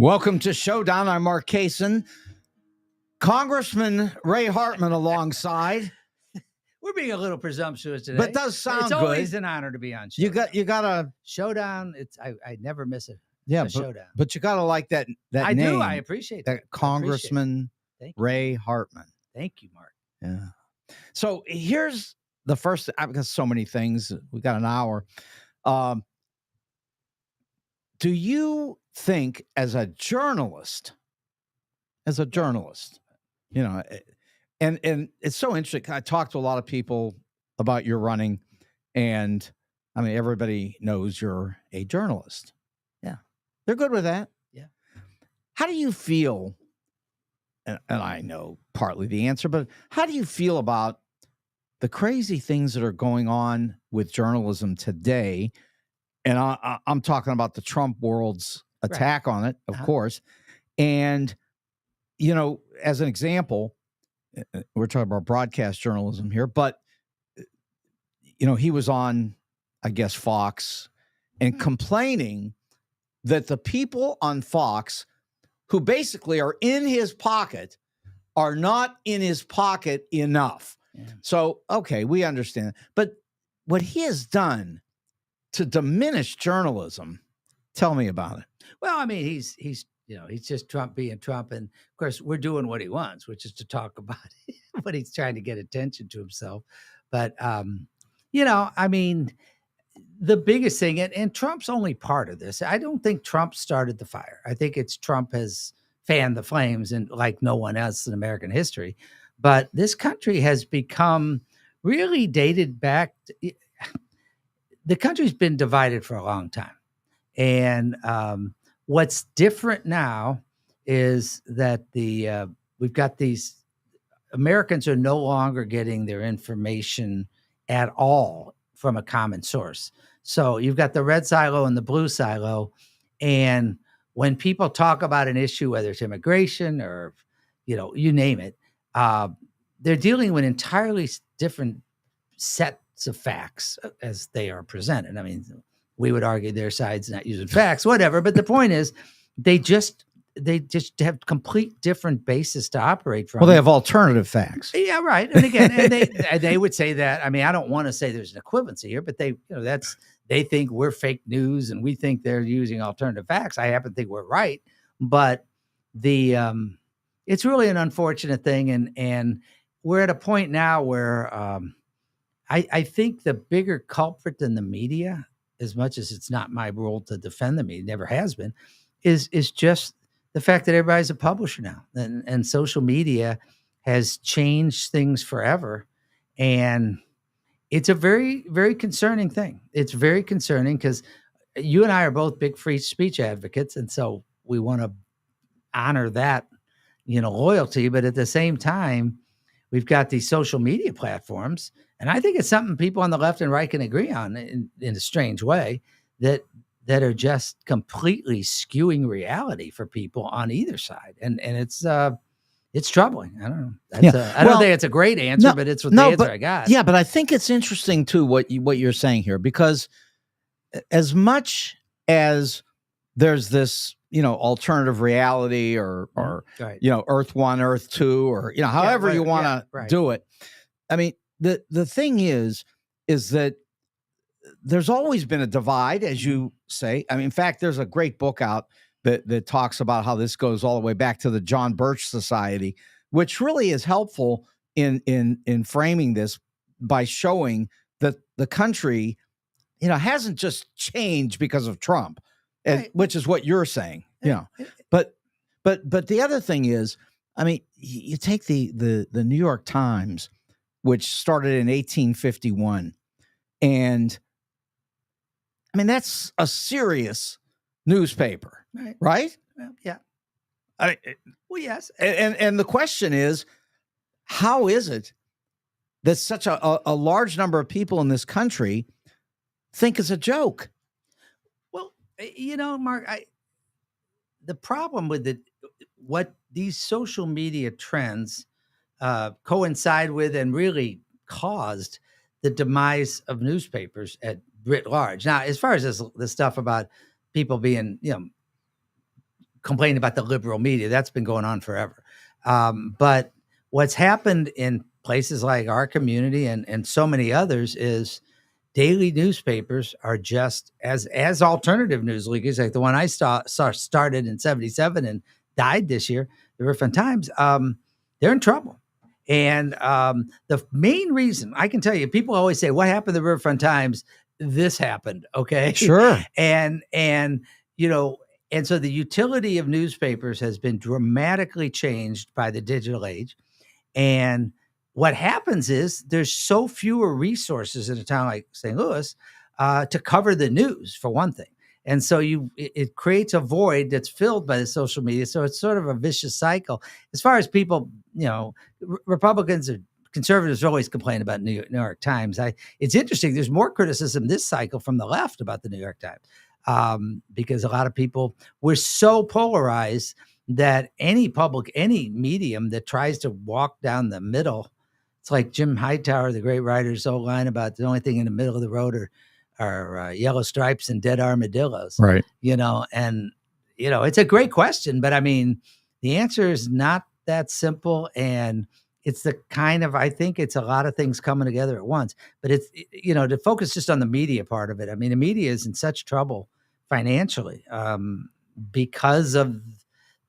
Welcome to Showdown. I'm Mark Kaysen. Congressman Ray Hartman alongside. We're being a little presumptuous today, but it does sound it's good. always an honor to be on Showdown. You got a Showdown. I never miss it. yeah, Showdown. But you got to like that I name. do. I appreciate that. Congressman Ray Hartman. Thank you, Mark. Yeah. So here's the first. I've got so many things. We got an hour. Do you think, as a journalist, you know, and it's so interesting. I talked to a lot of people about your running, and I mean, everybody knows you're a journalist. Yeah, they're good with that. Yeah. How do you feel? And I know partly the answer, but how do you feel about the crazy things that are going on with journalism today? And I'm talking about the Trump world's attack on it, of course. And, you know, as an example, we're talking about broadcast journalism here, but, you know, he was on, I guess, Fox and complaining that the people on Fox who basically are in his pocket are not in his pocket enough. Yeah. So, okay, we understand. But what he has done to diminish journalism, tell me about it. Well, I mean, he's just Trump being Trump, and of course we're doing what he wants, which is to talk about it, but he's trying to get attention to himself. But you know, I mean, the biggest thing, and Trump's only part of this. I don't think Trump started the fire. I think it's Trump has fanned the flames, and like no one else in American history. But this country has become really dated back. The country's been divided for a long time. And what's different now is that we've got these Americans are no longer getting their information at all from a common source. So you've got the red silo and the blue silo. And when people talk about an issue, whether it's immigration or, you know, you name it, they're dealing with entirely different sets of facts as they are presented. I mean, we would argue their side's not using facts, whatever. But the point is, they just have complete different basis to operate from. Well, they have alternative facts. Yeah, right. And again, and they would say that. I mean, I don't want to say there's an equivalency here, but they think we're fake news and we think they're using alternative facts. I happen to think we're right, but it's really an unfortunate thing, and we're at a point now where I think the bigger culprit than the media, as much as it's not my role to defend the media, never has been, is just the fact that everybody's a publisher now, and social media has changed things forever. And it's a very, very concerning thing. It's very concerning because you and I are both big free speech advocates. And so we want to honor that, you know, loyalty. But at the same time, we've got these social media platforms. And I think it's something people on the left and right can agree on in a strange way, that are just completely skewing reality for people on either side. And it's troubling. I don't know. I don't think it's a great answer, but it's the answer I got. Yeah, but I think it's interesting too what you're saying here, because as much as there's this, you know, alternative reality or right, you know, Earth 1, Earth 2, or, you know, however you want to do it. I mean, the thing is that there's always been a divide, as you say. I mean, in fact, there's a great book out that talks about how this goes all the way back to the John Birch Society, which really is helpful in framing this by showing that the country, you know, hasn't just changed because of Trump, which is what you're saying, you know. But the other thing is, I mean, you take the New York Times, which started in 1851, and I mean, that's a serious newspaper, right? Well, yeah. I mean, well, yes. And the question is, how is it that such a large number of people in this country think it's a joke? Well, you know, Mark, the problem with what these social media trends coincide with and really caused the demise of newspapers at writ large. Now, as far as this stuff about people being, you know, complain about the liberal media. That's been going on forever. But what's happened in places like our community and so many others is daily newspapers are just as alternative news leakers, like the one I started in 77 and died this year, the Riverfront Times. They're in trouble. And the main reason I can tell you, people always say, what happened to the Riverfront Times? This happened. Okay. Sure. And so the utility of newspapers has been dramatically changed by the digital age. And what happens is there's so fewer resources in a town like St. Louis to cover the news, for one thing. And so it creates a void that's filled by the social media. So it's sort of a vicious cycle. As far as people, Republicans or conservatives always complain about New York Times. It's interesting. There's more criticism this cycle from the left about the New York Times because a lot of people were so polarized that any medium that tries to walk down the middle, it's like Jim Hightower, the great writer's old line about the only thing in the middle of the road are yellow stripes and dead armadillos. Right. It's a great question, but I mean, the answer is not that simple. And it's I think it's a lot of things coming together at once, but it's, to focus just on the media part of it. I mean, the media is in such trouble financially because of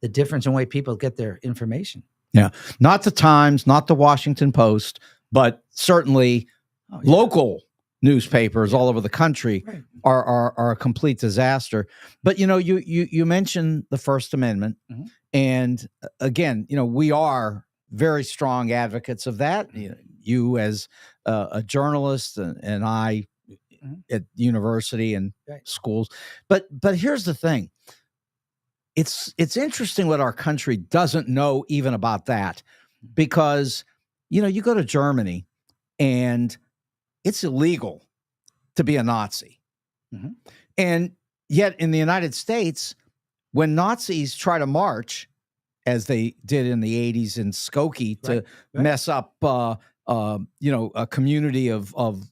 the difference in the way people get their information. Yeah. Not the Times, not the Washington Post, but certainly local newspapers all over the country are a complete disaster. But, you mentioned the First Amendment. Mm-hmm. And again, we are very strong advocates of that. You as a journalist and I at university and schools. But here's the thing. It's interesting what our country doesn't know even about that, because, you go to Germany and it's illegal to be a Nazi. Mm-hmm. And yet in the United States, when Nazis try to march, as they did in the 80s in Skokie to mess up, a community of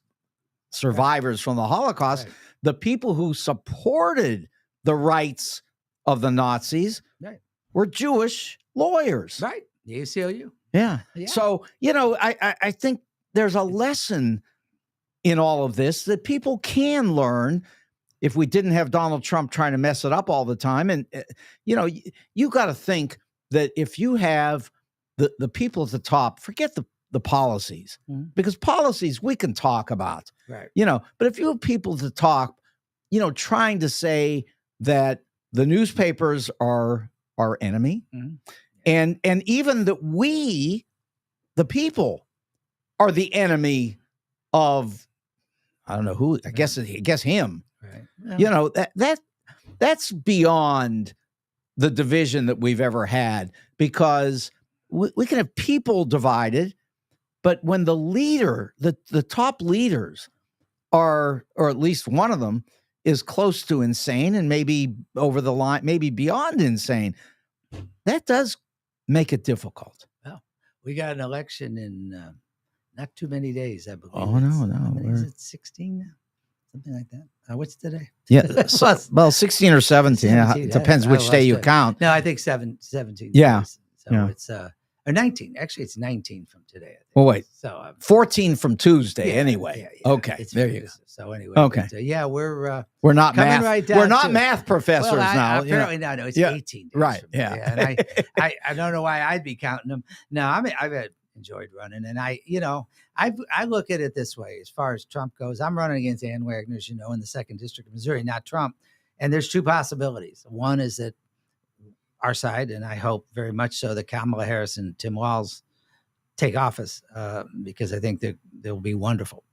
survivors from the Holocaust, the people who supported the rights of the Nazis were Jewish lawyers. Right. The ACLU. Yeah. So, I think there's a lesson in all of this that people can learn if we didn't have Donald Trump trying to mess it up all the time. And, you got to think that if you have the people at the top, forget the policies, because policies we can talk about, right? But if you have people at the top, trying to say that the newspapers are our enemy, and even that we, the people, are the enemy of, I don't know who, I guess him. Right. Yeah. That's beyond the division that we've ever had, because we can have people divided, but when the leader, the top leaders are, or at least one of them, is close to insane and maybe over the line, maybe beyond insane, that does make it difficult. Well, we got an election in not too many days, I believe. Oh, no. Is it 16 now? Something like that. What's today? Yeah. 16 or 17. It depends which day you count. No, I think 17. Yeah. Days. So it's or 19. Actually, it's 19 from today, I think. Well, wait. So 14 from Tuesday anyway. Yeah. Okay. There you go. So anyway. Okay. But, we're not math. Right, we're not math professors now. Apparently not. No, it's 18 days. Right. Yeah. And I don't know why I'd be counting them. No, I've enjoyed running, and I look at it this way. As far as Trump goes, I'm running against Ann Wagner, as you know, in the 2nd District of Missouri, not Trump. And there's two possibilities. One is that our side, and I hope very much so, that Kamala Harris and Tim Walz take office, because I think they'll be wonderful.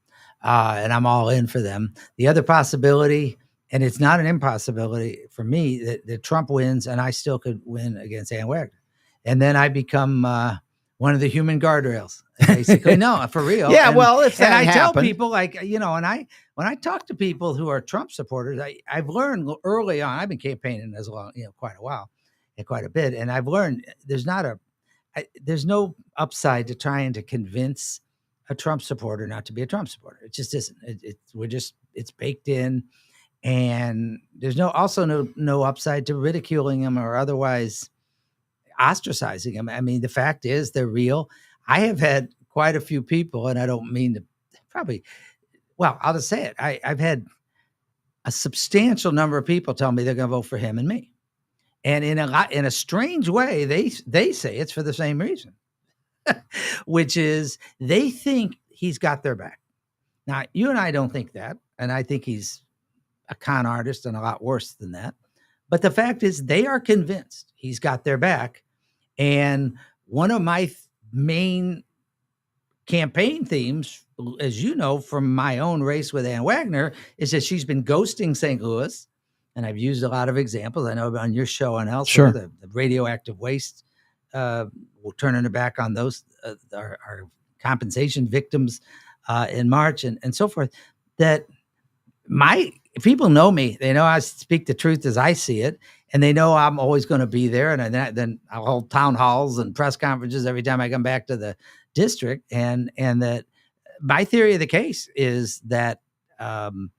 And I'm all in for them. The other possibility, and it's not an impossibility for me, that Trump wins and I still could win against Ann Wagner. And then I become one of the human guardrails, basically. No, for real. Yeah, well, if that and I happened. tell people, and when I talk to people who are Trump supporters, I've learned early on. I've been campaigning as long, quite a while, and quite a bit, and I've learned there's no upside to trying to convince a Trump supporter not to be a Trump supporter. It just isn't. It's baked in, and there's no upside to ridiculing him or otherwise ostracizing him. I mean, the fact is they're real. I have had quite a few people, and I don't mean to I'll just say it. I've had a substantial number of people tell me they're going to vote for him and me. And in a strange way, they say it's for the same reason, which is they think he's got their back. Now, you and I don't think that, and I think he's a con artist and a lot worse than that. But the fact is they are convinced he's got their back. And one of my main campaign themes, as you know, from my own race with Ann Wagner, is that she's been ghosting St. Louis. And I've used a lot of examples. I know on your show and elsewhere, the radioactive waste, we're turning it back on those, our compensation victims in March and so forth. That people know me. They know I speak the truth as I see it. And they know I'm always going to be there. And then I'll hold town halls and press conferences every time I come back to the district. And that my theory of the case is that I'm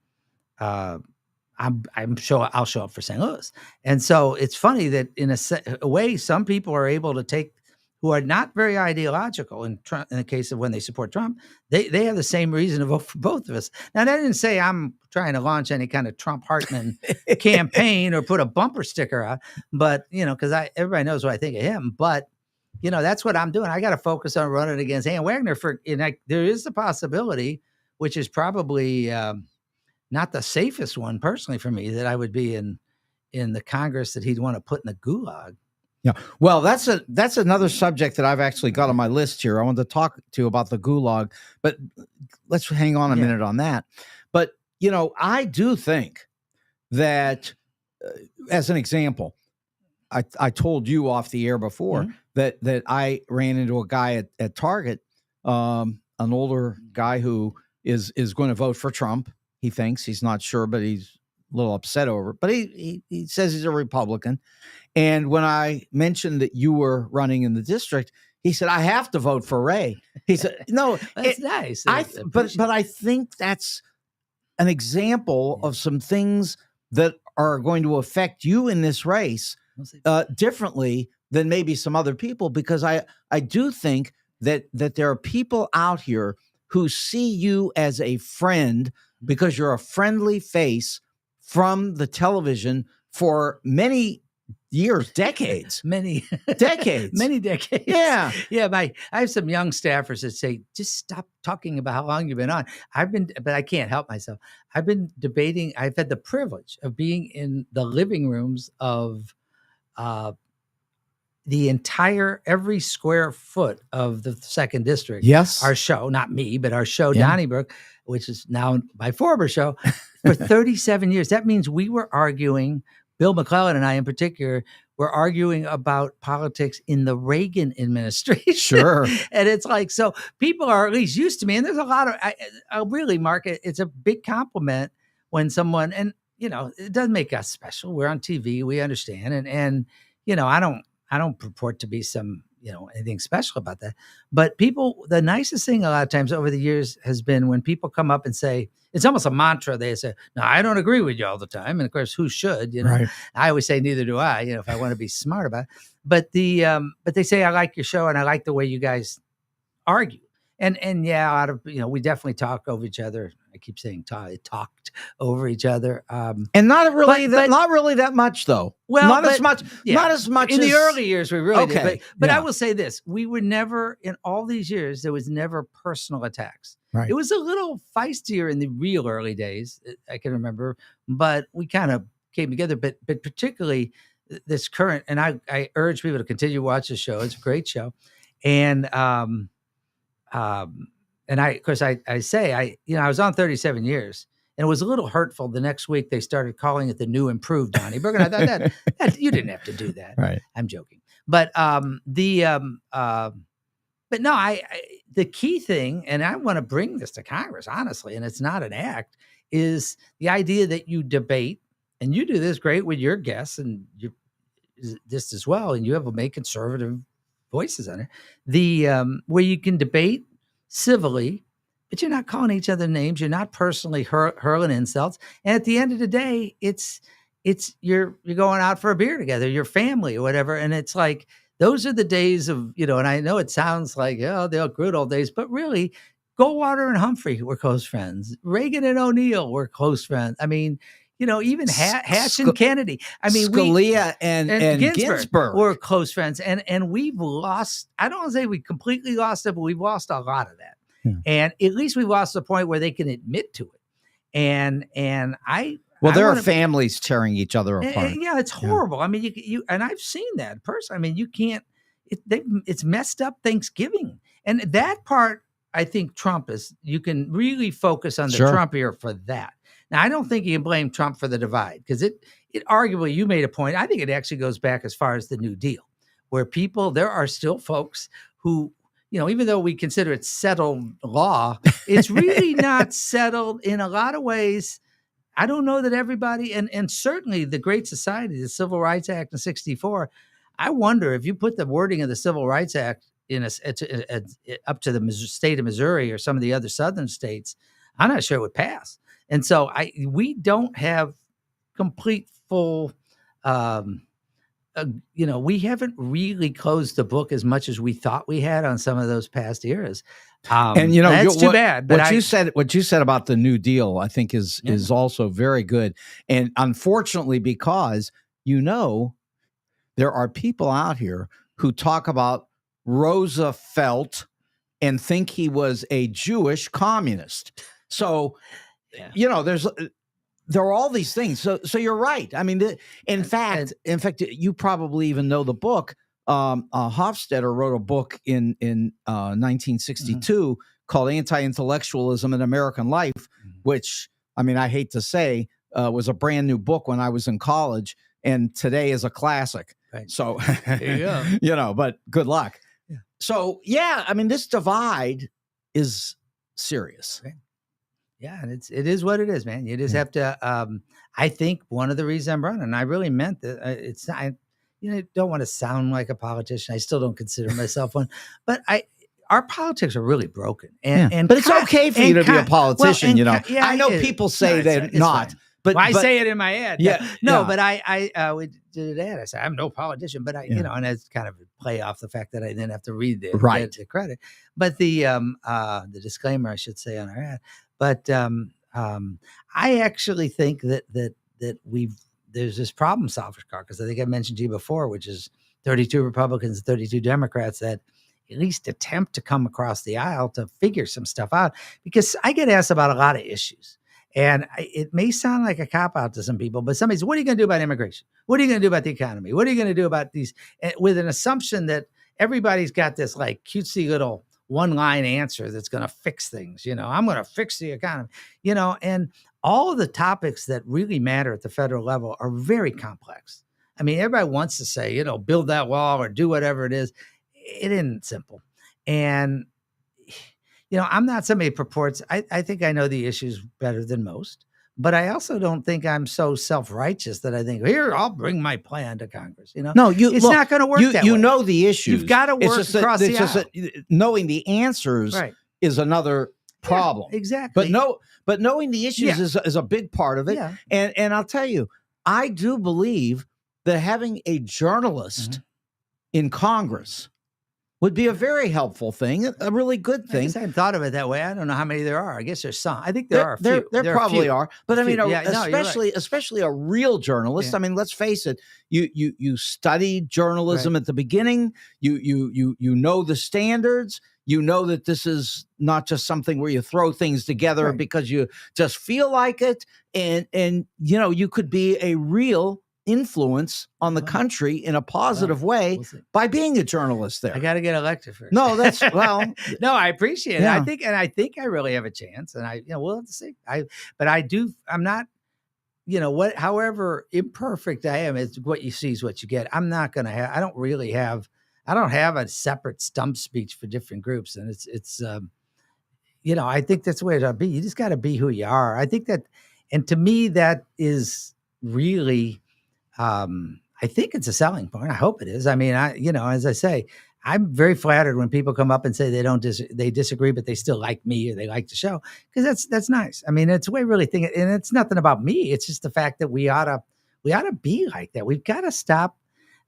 sure I'll show up for St. Louis. And so it's funny that in a way, some people are able to take who are not very ideological in the case of when they support Trump, they have the same reason to vote for both of us. Now, that didn't say I'm trying to launch any kind of Trump Hartman campaign or put a bumper sticker out, but, because everybody knows what I think of him. But, that's what I'm doing. I got to focus on running against Ann Wagner there is the possibility, which is probably not the safest one personally for me, that I would be in the Congress that he'd want to put in the gulag. Yeah. Well, that's another subject that I've actually got on my list here. I wanted to talk to you about the gulag, but let's hang on a minute on that. But, I do think that, as an example, I told you off the air before that I ran into a guy at Target, an older guy who is going to vote for Trump. He thinks, he's not sure, but he's a little upset over it. But he says he's a Republican. And when I mentioned that you were running in the district, he said, I have to vote for Ray. He said, no, that's nice. But I think that's an example of some things that are going to affect you in this race differently than maybe some other people, because I do think that there are people out here who see you as a friend because you're a friendly face from the television for many years, decades. Many decades. Yeah. Yeah. I have some young staffers that say, just stop talking about how long you've been on. But I can't help myself. I've been debating. I've had the privilege of being in the living rooms of the entire, every square foot of the second district. Yes. Our show, not me, but our show, Donnybrook, which is now my former show, for 37 years. That means we were arguing, Bill McClellan and I in particular, were arguing about politics in the Reagan administration. Sure. And it's like, so people are at least used to me. And there's a lot of, really, Mark, it's a big compliment when someone, and, it doesn't make us special. We're on TV. We understand. And I don't purport to be some, anything special about that. But the nicest thing a lot of times over the years has been when people come up and say, it's almost a mantra. They say, no, I don't agree with you all the time. And of course, who should, Right. I always say, neither do I, if I want to be smart about it. But but they say, I like your show and I like the way you guys argue. And yeah, we definitely talk over each other. I keep saying talked over each other. And not really that much though. Well, not as much in the early years we really did. But I will say this, we were never, in all these years, there was never personal attacks. Right. It was a little feistier in the real early days, I can remember, but we kind of came together. But particularly this current, and I urge people to continue to watch the show. It's a great show. And I was on 37 years, and it was a little hurtful. The next week they started calling it the new improved Donnybrook, and I thought that you didn't have to do that. Right. I'm joking, but but no, the key thing, and I want to bring this to Congress, honestly, and it's not an act, is the idea that you debate, and you do this great with your guests, and you this as well, and you have make conservative voices on it. Where you can debate civilly but you're not calling each other names. You're not personally hurling insults. And at the end of the day, it's you're going out for a beer together, your family or whatever. And it's like, those are the days of, and I know it sounds like, the good old days, but really, Goldwater and Humphrey were close friends. Reagan and O'Neill were close friends. I mean, even Hatch and Kennedy. I mean, Scalia and Ginsburg were close friends. And we've lost, I don't want to say we completely lost it, but we've lost a lot of that. And at least we've lost the point where they can admit to it. And there are families tearing each other apart. Yeah, it's horrible. I mean, you and I've seen that personally. I mean, you can't. It's messed up Thanksgiving, and that part I think Trump is. You can really focus on the Trump era for that. Now, I don't think you can blame Trump for the divide, because it arguably, you made a point. I think it actually goes back as far as the New Deal, where there are still folks who, even though we consider it settled law, it's really not settled in a lot of ways. I don't know that everybody, and certainly the Great Society, the Civil Rights Act in '64, I wonder if you put the wording of the Civil Rights Act up to the state of Missouri or some of the other southern states, I'm not sure it would pass. And so we don't have complete full, we haven't really closed the book as much as we thought we had on some of those past eras. And that's too bad. But what you said about the New Deal, I think is also very good. And unfortunately, because there are people out here who talk about Roosevelt and think he was a Jewish communist. So, there are all these things. So you're right. I mean, in fact, you probably even know the book. Hofstadter wrote a book in 1962 called Anti-Intellectualism in American Life, which, I mean, I hate to say, was a brand new book when I was in college, and today is a classic. Right. So, there you go. But good luck. Yeah. So, I mean, this divide is serious. Right. Yeah, and it is what it is, man. You just have to. I think one of the reasons I'm running, I really meant that. It's not. Don't want to sound like a politician. I still don't consider myself one, but our politics are really broken. But it's okay for you to be a politician. I know people say they're not. Fine. But I say it in my ad. But we did an ad. I said, I'm no politician, but and it's kind of a play off the fact that I then have to read the credit. But the disclaimer, I should say, on our ad. But I actually think that there's this problem solver car, because I think I mentioned to you before, which is 32 Republicans and 32 Democrats that at least attempt to come across the aisle to figure some stuff out. Because I get asked about a lot of issues. And it may sound like a cop-out to some people, but somebody says, what are you going to do about immigration? What are you going to do about the economy? What are you going to do about these? With an assumption that everybody's got this like cutesy little one-line answer that's going to fix things. I'm going to fix the economy, and all of the topics that really matter at the federal level are very complex. I mean, everybody wants to say, build that wall or do whatever it is. It isn't simple. And I'm not somebody who purports, I think I know the issues better than most, but I also don't think I'm so self-righteous that I think, here, I'll bring my plan to Congress. No, it's not going to work that way. You know the issues. You've got to work across the aisle. Knowing the answers is another problem. Yeah, exactly. But knowing the issues is a big part of it. Yeah. And I'll tell you, I do believe that having a journalist in Congress would be a very helpful thing, a really good thing. I hadn't thought of it that way. I don't know how many there are. I guess there's some. I think there are a few. There probably are. But I mean, especially a real journalist. I mean, let's face it. You studied journalism at the beginning. You know the standards. You know that this is not just something where you throw things together because you just feel like it. And you could be a real influence on the country in a positive way by being a journalist there. I got to get elected first. No, that's no, I appreciate it. I think I really have a chance, and we'll have to see. I'm not, however imperfect I am, it's what you see is what you get. I'm not going to have, I don't have a separate stump speech for different groups. And it's I think that's the way it ought to be. You just got to be who you are. I think that, and to me, that is really, I think it's a selling point. I hope it is. I mean, as I say, I'm very flattered when people come up and say they disagree, but they still like me or they like the show, because that's nice. I mean, it's the way I really think, and it's nothing about me. It's just the fact that we ought to be like that. We've got to stop.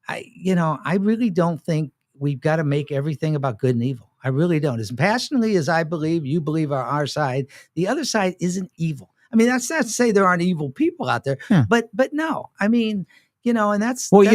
I really don't think we've got to make everything about good and evil. I really don't. As passionately as I believe you believe on our side, the other side isn't evil. I mean, that's not to say there aren't evil people out there, Yeah. but no. I mean, and that's Well,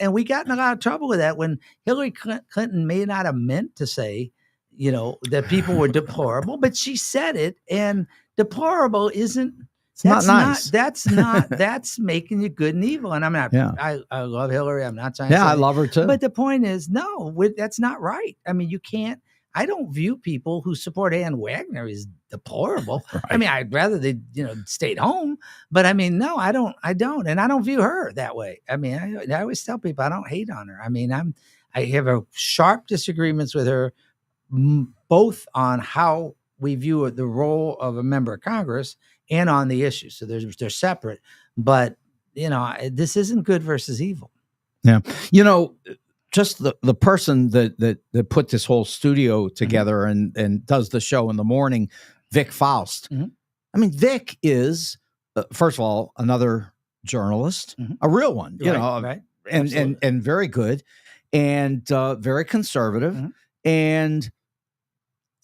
and we got in a lot of trouble with that when Hillary Clinton may not have meant to say, that people were deplorable, but she said it, and deplorable isn't. It's not nice. That's making you good and evil. And I'm not. Yeah. I love Hillary. I'm not trying. Yeah, to say I love her too. But the point is, no, that's not right. I mean, you can't. I don't view people who support Ann Wagner as deplorable. Right. I mean, I'd rather they, stayed home. But I mean, no, I don't, and I don't view her that way. I mean, I always tell people I don't hate on her. I mean, I have a sharp disagreements with her, both on how we view the role of a member of Congress and on the issues. So they're separate. But this isn't good versus evil. Yeah, just the person that put this whole studio together and does the show in the morning, Vic Faust. Mm-hmm. I mean, Vic is first of all another journalist, a real one, right. and very good, and very conservative, and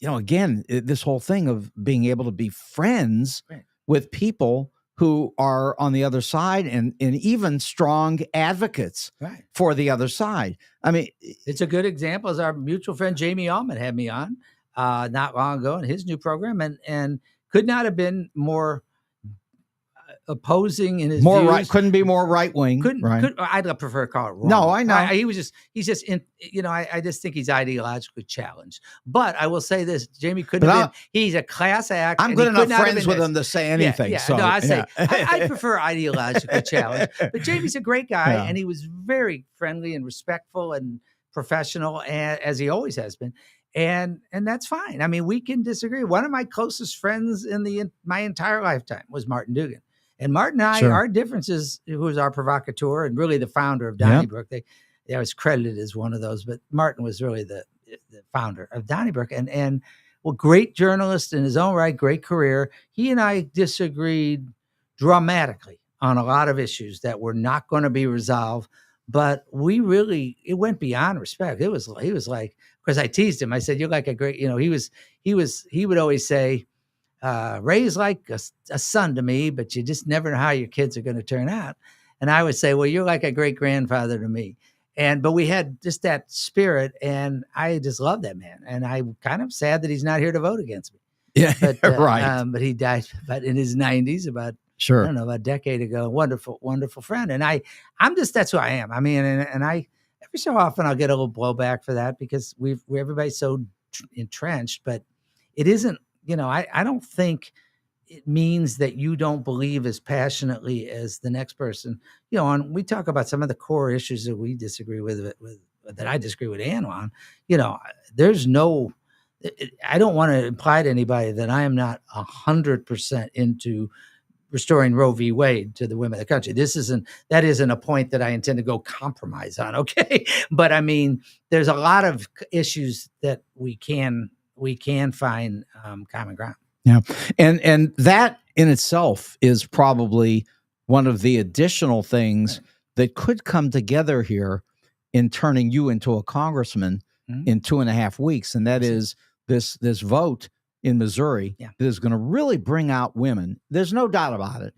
again, this whole thing of being able to be friends with people who are on the other side and even strong advocates for the other side. I mean, it's a good example, as our mutual friend Jamie Allman had me on not long ago in his new program, and could not have been more opposing in his more views. Right, couldn't be more right wing. I'd prefer to call it wrong. No, I know. He's just in. I just think he's ideologically challenged. But I will say this: Jamie couldn't have been. He's a class act. I'm good enough friends with him to say anything. Yeah. So, no, I say I prefer ideologically challenged. But Jamie's a great guy, and he was very friendly and respectful and professional, as he always has been. And that's fine. I mean, we can disagree. One of my closest friends in my entire lifetime was Martin Dugan. And Martin and I, our differences, who was our provocateur and really the founder of Donnybrook, they was credited as one of those, but Martin was really the founder of Donnybrook. And great journalist in his own right, great career. He and I disagreed dramatically on a lot of issues that were not going to be resolved. But it went beyond respect. He was like, because I teased him. I said, "You're like a great," he would always say, Ray's like a son to me, but you just never know how your kids are going to turn out. And I would say, well, you're like a great grandfather to me. But we had just that spirit, and I just love that man. And I'm kind of sad that he's not here to vote against me. Yeah, but, right. But he died in his 90s, about a decade ago. Wonderful, wonderful friend. And that's who I am. I mean, and I every so often I'll get a little blowback for that because everybody's so entrenched, but it isn't. I don't think it means that you don't believe as passionately as the next person. And we talk about some of the core issues that we disagree with that I disagree with Ann on. There's no. I don't want to imply to anybody that I am not 100% into restoring Roe v. Wade to the women of the country. That isn't a point that I intend to go compromise on. Okay, but I mean, there's a lot of issues that we can find common ground. Yeah. And that in itself is probably one of the additional things that could come together here in turning you into a congressman in 2.5 weeks. And that is this vote in Missouri that is going to really bring out women. There's no doubt about it.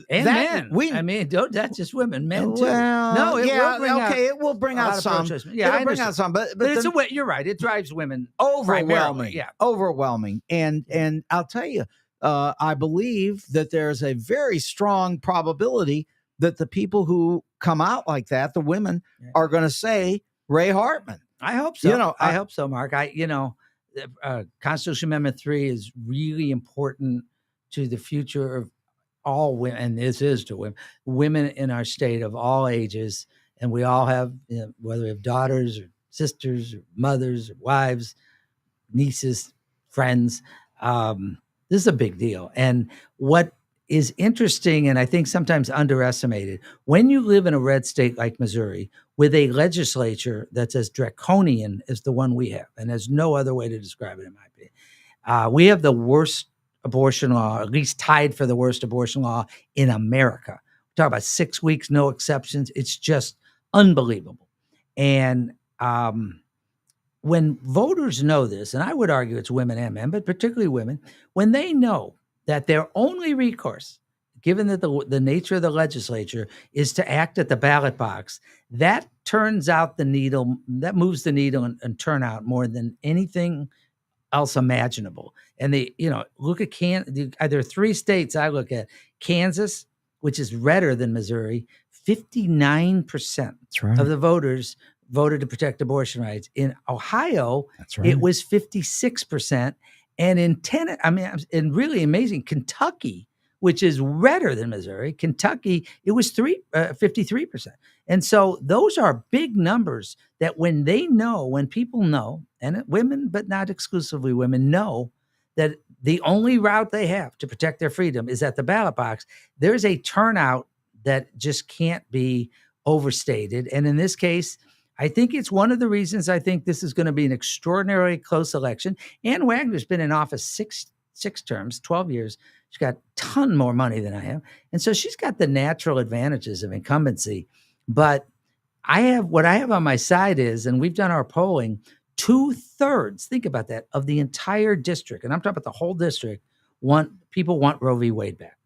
Men. I mean, that's just women, men too. Well, no, it will bring out some. Yeah, it'll bring out some, but you're right. It drives women overwhelming. Yeah, overwhelming. And I'll tell you, I believe that there's a very strong probability that the people who come out like that, the women, are going to say Ray Hartman. I hope so. I hope so, Mark. Constitution Amendment 3 is really important to the future of all women, and this is to women in our state of all ages. And we all have, whether we have daughters or sisters or mothers or wives, nieces, friends, this is a big deal. And what is interesting and I think sometimes underestimated. When you live in a red state like Missouri with a legislature that's as draconian as the one we have, and there's no other way to describe it in my opinion, we have the worst abortion law, at least tied for the worst abortion law in America. Talk about 6 weeks, no exceptions. It's just unbelievable. And when voters know this, and I would argue it's women and men, but particularly women, when they know that their only recourse, given that the nature of the legislature is to act at the ballot box, that turns out the needle, that moves the needle and turnout more than anything else imaginable. And they, look at there are 3 states I look at: Kansas, which is redder than Missouri, 59% right. of the voters voted to protect abortion rights. In Ohio, That's right. it was 56%. And and really amazing, Kentucky, which is redder than Missouri, Kentucky, it was 53%. And so those are big numbers that when people know, and women, but not exclusively women, know that the only route they have to protect their freedom is at the ballot box, there's a turnout that just can't be overstated. And in this case, I think it's one of the reasons I think this is going to be an extraordinarily close election. Ann Wagner's been in office six terms, 12 years. She's got a ton more money than I have. And so she's got the natural advantages of incumbency. But what I have on my side is, and we've done our polling, 2/3, think about that, of the entire district, and I'm talking about the whole district, people want Roe v. Wade back.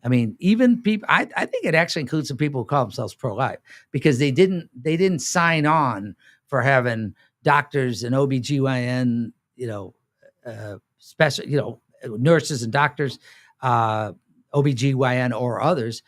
I mean, even people, I think it actually includes some people who call themselves pro-life because they didn't sign on for having doctors and OBGYN, special, nurses and doctors, OBGYN or others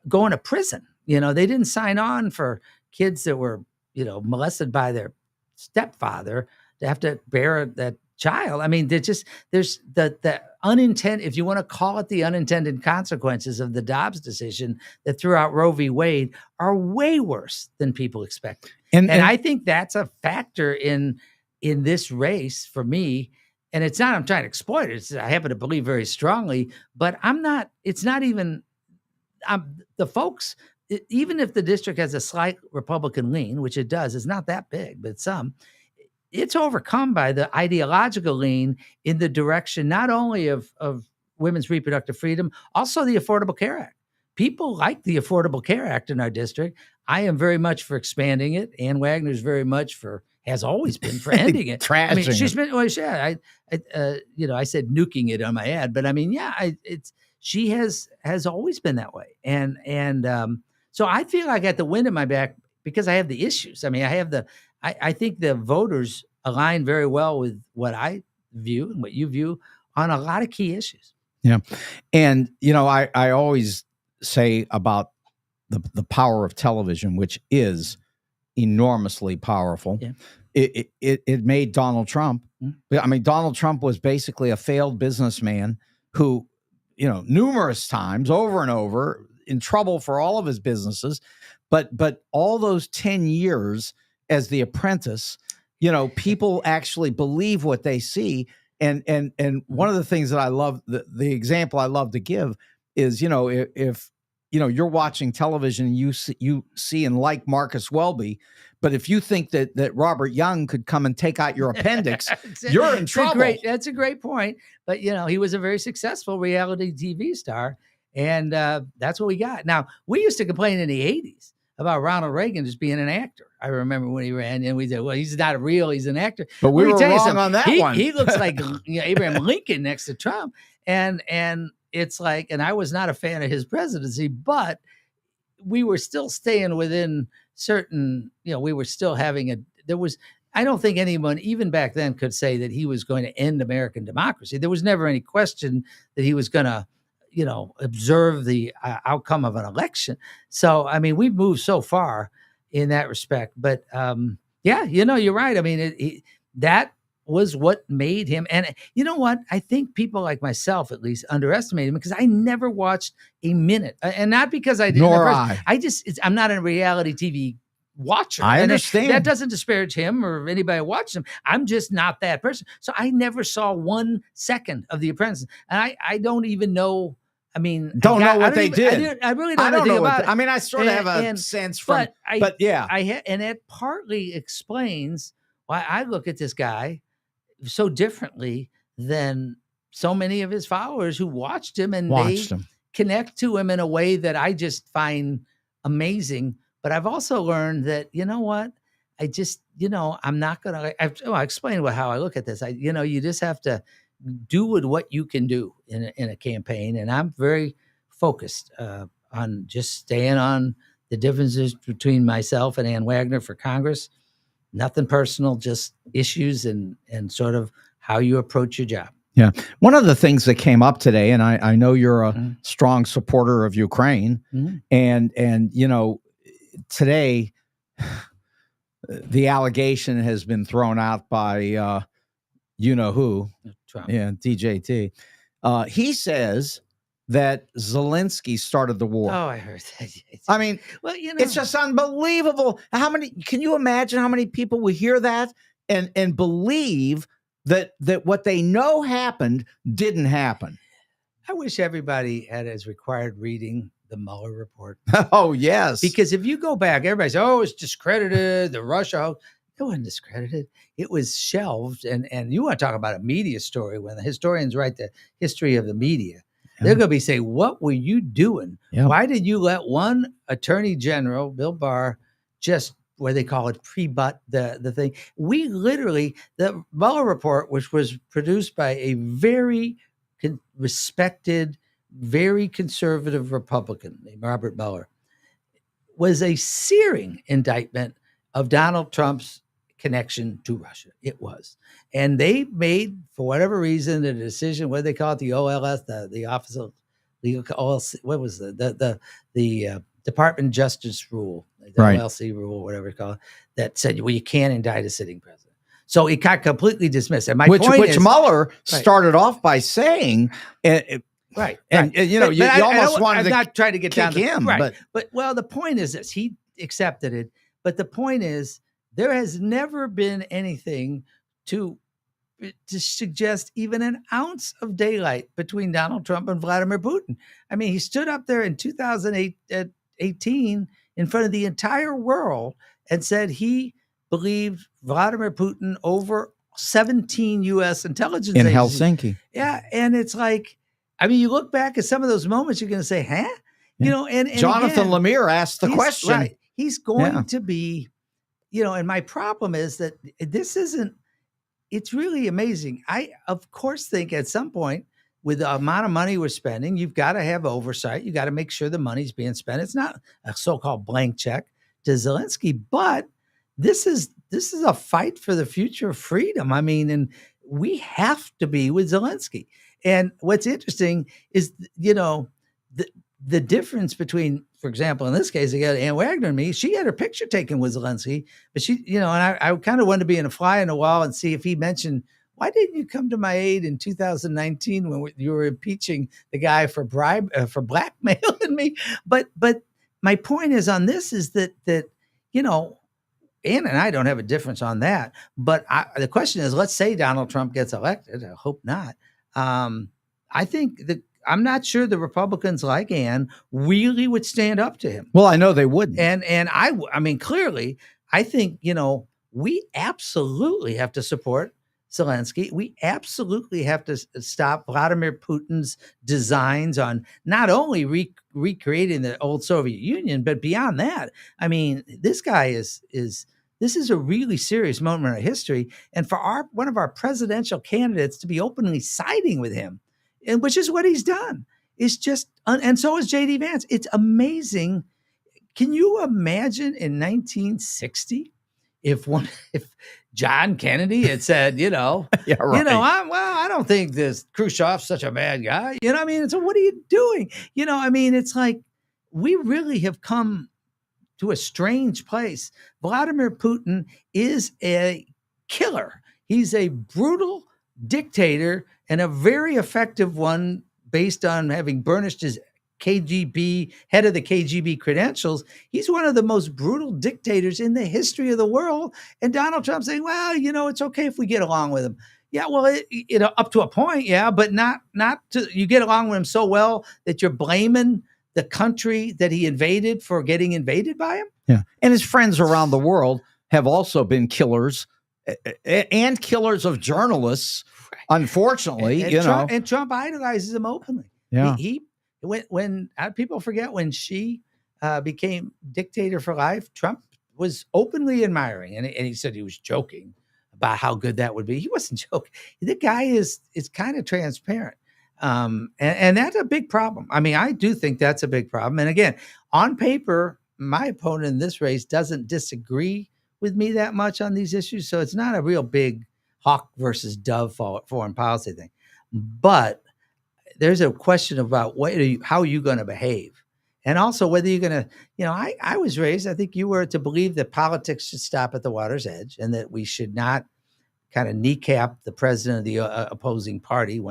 going to prison. They didn't sign on for kids that were, molested by their stepfather to have to bear that child. I mean, there's the unintended, if you want to call it the unintended consequences of the Dobbs decision that threw out Roe v. Wade are way worse than people expected. And I think that's a factor in this race for me. And it's not, I'm trying to exploit it. I happen to believe very strongly, but it's not even, the folks, even if the district has a slight Republican lean, which it does, it's not that big, but it's overcome by the ideological lean in the direction not only of women's reproductive freedom, also the Affordable Care Act. People like the Affordable Care Act in our district. I am very much for expanding it. Ann Wagner's has always been for ending it. I mean, she's been, well, yeah, I said nuking it on my ad, but I mean, yeah, she has always been that way. And so I feel I got the wind in my back because I have the issues. I mean, I think the voters align very well with what I view and what you view on a lot of key issues. Yeah. And, I always say about the power of television, which is enormously powerful. Yeah. It made Donald Trump. I mean, Donald Trump was basically a failed businessman who, numerous times over and over in trouble for all of his businesses. But all those 10 years as the apprentice, people actually believe what they see. And one of the things that I love, the example I love to give is, if you're watching television and you see and like Marcus Welby, but if you think that Robert Young could come and take out your appendix, you're in trouble. That's a great point. But, he was a very successful reality TV star. And that's what we got. Now, we used to complain in the 80s about Ronald Reagan just being an actor. I remember when he ran, and we said, well, he's not real, he's an actor. But we were wrong on that one. He looks like Abraham Lincoln next to Trump. And it's like, and I was not a fan of his presidency, but we were still staying within certain, we were still having I don't think anyone, even back then, could say that he was going to end American democracy. There was never any question that he was going to, observe the outcome of an election. So, I mean, we've moved so far in that respect. But yeah, you're right. I mean, that was what made him. And you know what? I think people like myself, at least, underestimate him because I never watched a minute. And not because I didn't. Nor I'm not a reality TV watcher. I understand. That doesn't disparage him or anybody watching him. I'm just not that person. So I never saw 1 second of The Apprentice. And I don't even know. I mean, Don't know what they I did. really don't I know don't anything know what. about it. I mean, I sort of have a And sense from, but yeah, and it partly explains why I look at this guy so differently than so many of his followers who watched him, and watched they them. connect to him in a way that I just find amazing. But I've also learned that, you know what? I just, I'm not going to, I explain how I look at this. You just have to do with what you can do in a campaign. And I'm very focused on just staying on the differences between myself and Ann Wagner for Congress. Nothing personal, just issues and sort of how you approach your job. Yeah. One of the things that came up today, and I know you're a Mm-hmm. strong supporter of Ukraine, Mm-hmm. and today the allegation has been thrown out by who, Trump. yeah, DJT. He says that Zelensky started the war. Oh, I heard that. I mean, well, it's just unbelievable. Can you imagine how many people will hear that and believe that what they know happened didn't happen? I wish everybody had as required reading the Mueller report. Oh, yes. Because if you go back, everybody says, oh, it's discredited, the Russia. It wasn't discredited. It was shelved. And you want to talk about a media story when the historians write the history of the media. Yeah. They're going to be saying, what were you doing? Yeah. Why did you let one attorney general, Bill Barr, just what they call it, pre-butt the thing? We literally, the Mueller report, which was produced by a very respected, very conservative Republican named Robert Mueller, was a searing indictment of Donald Trump's connection to Russia. It was. And they made, for whatever reason, a decision, what do they call it? The OLS, the Office of Legal, OLC, what was the Department of Justice rule, the right. OLC rule, whatever it's called, that said, well, you can't indict a sitting president. So it got completely dismissed. And my point is, Mueller started off by saying, right. And you almost wanted I'm to not trying to get down to him. Right. But well, the point is this: he accepted it. But the point is, there has never been anything to suggest even an ounce of daylight between Donald Trump and Vladimir Putin. I mean, he stood up there in 2018 in front of the entire world and said he believed Vladimir Putin over 17 U.S. intelligence in agencies. Helsinki. Yeah, and it's like, I mean, you look back at some of those moments, you're going to say, huh? Yeah. And Jonathan again, Lemire asked the question. Right. He's going to be, and my problem is that this isn't, it's really amazing. I, of course, think at some point with the amount of money we're spending, you've got to have oversight. You got to make sure the money's being spent. It's not a so-called blank check to Zelensky, but this is a fight for the future of freedom. I mean, and we have to be with Zelensky. And what's interesting is, the difference between, for example, in this case, again, Ann Wagner and me, she had her picture taken with Zelensky, but she, and I kind of wanted to be in a fly in the wall and see if he mentioned, why didn't you come to my aid in 2019 when you were impeaching the guy for for blackmailing me? But my point is on this is that Ann and I don't have a difference on that. But the question is, let's say Donald Trump gets elected. I hope not. I think that I'm not sure the Republicans like Ann really would stand up to him. Well, I know they wouldn't. And I mean, clearly, I think, we absolutely have to support Zelensky. We absolutely have to stop Vladimir Putin's designs on not only recreating the old Soviet Union, but beyond that. I mean, this guy this is a really serious moment in history. And for one of our presidential candidates to be openly siding with him, and which is what he's done, is just, and so is J.D. Vance. It's amazing. Can you imagine in 1960 if John Kennedy had said, yeah, right. I don't think this Khrushchev's such a bad guy. I mean, so what are you doing? I mean, it's like we really have come to a strange place. Vladimir Putin is a killer. He's a brutal dictator and a very effective one based on having burnished his KGB, head of the KGB credentials. He's one of the most brutal dictators in the history of the world. And Donald Trump saying, well, it's okay if we get along with him. Yeah, well, up to a point, yeah, but not to. You get along with him so well that you're blaming the country that he invaded for getting invaded by him. Yeah. And his friends around the world have also been killers and killers of journalists, unfortunately, And Trump idolizes him openly. Yeah. He when people forget when she became dictator for life, Trump was openly admiring, and he said he was joking about how good that would be. He wasn't joking. The guy is kind of transparent. And that's a big problem. I mean, I do think that's a big problem. And again, on paper, my opponent in this race doesn't disagree with me that much on these issues. So it's not a real big hawk versus dove foreign policy thing. But there's a question about how are you going to behave? And also whether you're going to, I was raised, I think you were, to believe that politics should stop at the water's edge and that we should not kind of kneecap the president of the opposing party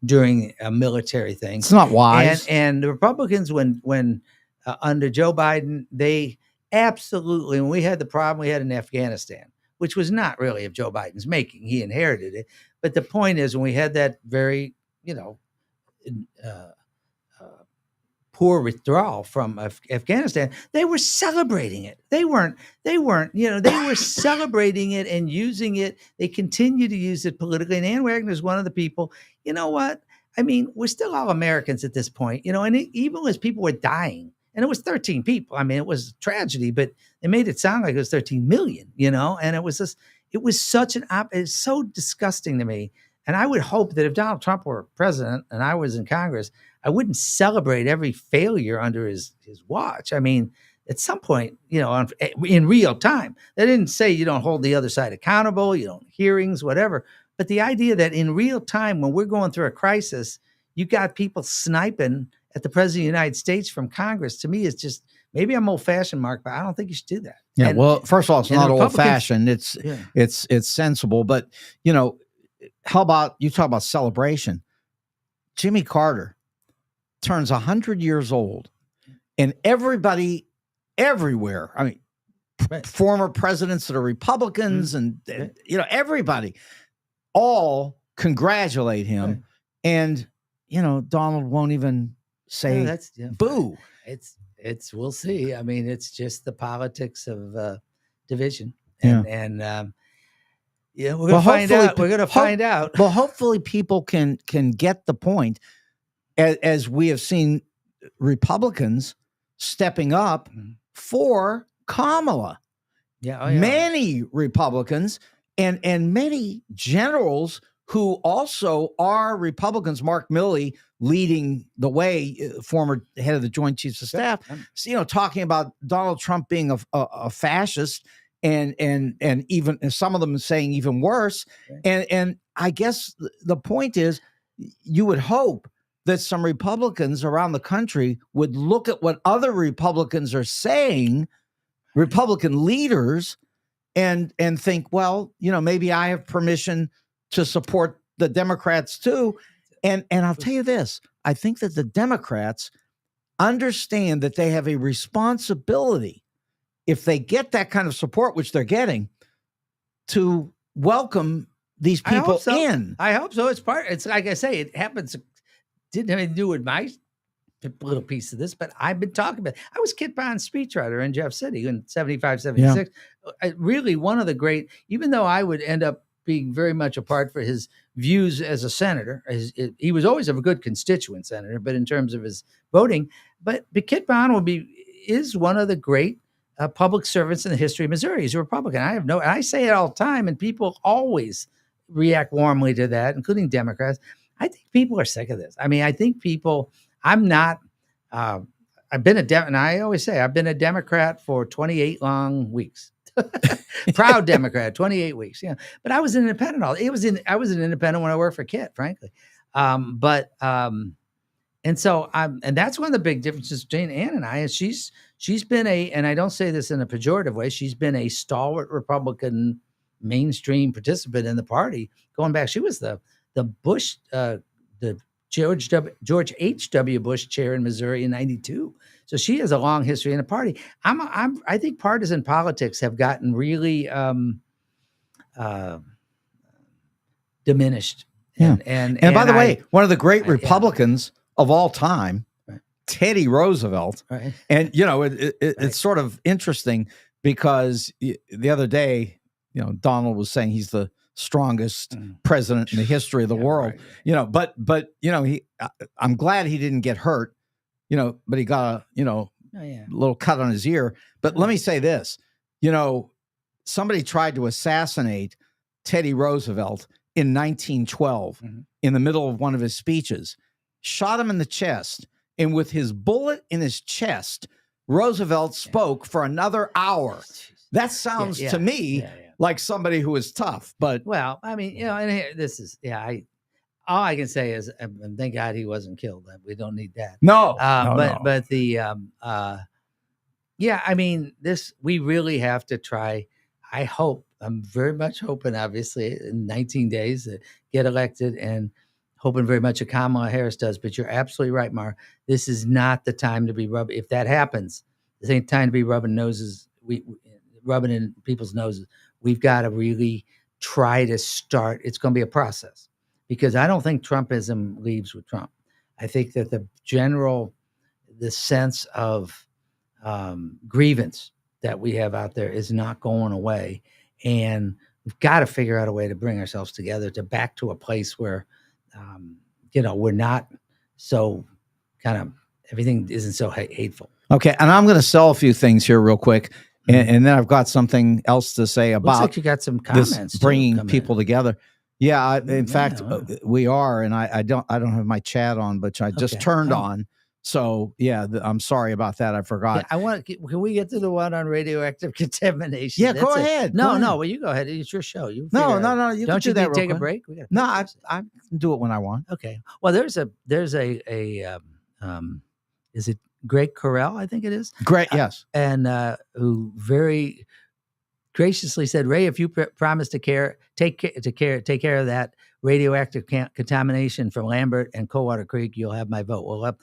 during a military thing. It's not wise. And the Republicans, when under Joe Biden, they absolutely, when we had the problem we had in Afghanistan, which was not really of Joe Biden's making, he inherited it. But the point is, when we had that very, poor withdrawal from Afghanistan, they were celebrating it. They weren't, they were celebrating it and using it. They continue to use it politically. And Ann Wagner is one of the people, you know what? I mean, we're still all Americans at this point, and even as people were dying, and it was 13 people. I mean, it was a tragedy, but they made it sound like it was 13 million, and it was it's so disgusting to me. And I would hope that if Donald Trump were president and I was in Congress, I wouldn't celebrate every failure under his watch. I mean, at some point, in real time, they didn't say you don't hold the other side accountable, you don't hearings, whatever. But the idea that in real time, when we're going through a crisis, you got people sniping at the president of the United States from Congress, to me is just, maybe I'm old fashioned, Mark, but I don't think you should do that. Yeah. Well, first of all, it's not old fashioned. It's sensible. But, how about you talk about celebration? Jimmy Carter turns 100 years old, and everybody everywhere, I mean, former presidents that are Republicans and, everybody all congratulate him. And, Donald won't even say boo. We'll see. I mean, it's just the politics of division. We're going to find out. We're going to find out. Well, hopefully people can get the point, as we have seen Republicans stepping up for Kamala. Yeah, oh, yeah. Many Republicans and many generals who also are Republicans. Mark Milley leading the way, former head of the Joint Chiefs of Staff, talking about Donald Trump being a fascist. And even some of them saying even worse. And I guess the point is, you would hope that some Republicans around the country would look at what other Republicans are saying, Republican leaders, and think, well, maybe I have permission to support the Democrats too. And I'll tell you this, I think that the Democrats understand that they have a responsibility, if they get that kind of support, which they're getting, to welcome these people in. I hope so. It's like I say, it happens. Didn't have anything to do with my little piece of this, but I've been talking about, I was Kit Bond's speechwriter in Jeff City in 75, 76. Yeah. Really one of the great, even though I would end up being very much a part for his views as a senator, he was always a good constituent senator, but in terms of his voting, but Kit Bond is one of the great public servants in the history of Missouri. He's a Republican. I say it all the time, and people always react warmly to that, including Democrats. I think people are sick of this. I mean, I think I've been and I always say I've been a Democrat for 28 long weeks. Proud Democrat, 28 weeks. Yeah. But I was an independent. I was an independent when I worked for Kit, frankly. And so and that's one of the big differences between Ann and I, is she's been and I don't say this in a pejorative way, she's been a stalwart Republican mainstream participant in the party going back. She was the Bush, the George H.W. Bush chair in Missouri in 92. So she has a long history in the party. I think partisan politics have gotten really diminished. Yeah. And by the way, one of the great yeah. Republicans of all time, Right. Teddy Roosevelt. Right. And, you know, Right. it's sort of interesting because the other day, you know, Donald was saying he's the strongest president in the history of the world, right. you know, but, you know, I'm glad he didn't get hurt, you know, but he got a, you know, little cut on his ear. But let me say this, you know, somebody tried to assassinate Teddy Roosevelt in 1912 in the middle of one of his speeches, shot him in the chest. And with his bullet in his chest, Roosevelt spoke for another hour. That sounds to me like somebody who is tough. But well, I mean, you know, and here, this is all I can say is, thank God he wasn't killed. We don't need that. No, but the I mean, we really have to try. I hope, I'm very much hoping, obviously, in 19 days to get elected, and hoping very much that Kamala Harris does. But you're absolutely right, Mar. This is not the time to be rubbing. If that happens, this ain't time to be rubbing noses. Rubbing in people's noses. We've got to really try to start. It's going to be a process, because I don't think Trumpism leaves with Trump. I think that the sense of grievance that we have out there is not going away, and we've got to figure out a way to bring ourselves together back to a place where, you know, we're not so kind of, everything isn't so hateful. Okay, and I'm going to sell a few things here real quick, and then I've got something else to say about. Looks like you got some comments bringing people together. Yeah, in fact, we are, and I don't have my chat on, but I just turned on. So yeah, I'm sorry about that. I forgot. Yeah, can we get to the one on radioactive contamination? Yeah, go ahead. No, well, you go ahead. It's your show. No. You don't you do take a break? No, I can do it when I want. Okay. Well, there's a is it Greg Carell? I think it is. Great, yes. And who very graciously said, Ray, if you promise to take care of that radioactive contamination from Lambert and Coldwater Creek, you'll have my vote. Well,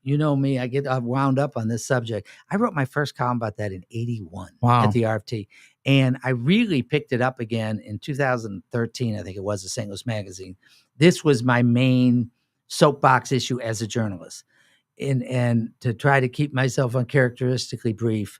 you know me, I get wound up on this subject. I wrote my first column about that in 81 at the RFT. And I really picked it up again in 2013, I think it was, the St. Louis Magazine. This was my main soapbox issue as a journalist. And to try to keep myself uncharacteristically brief,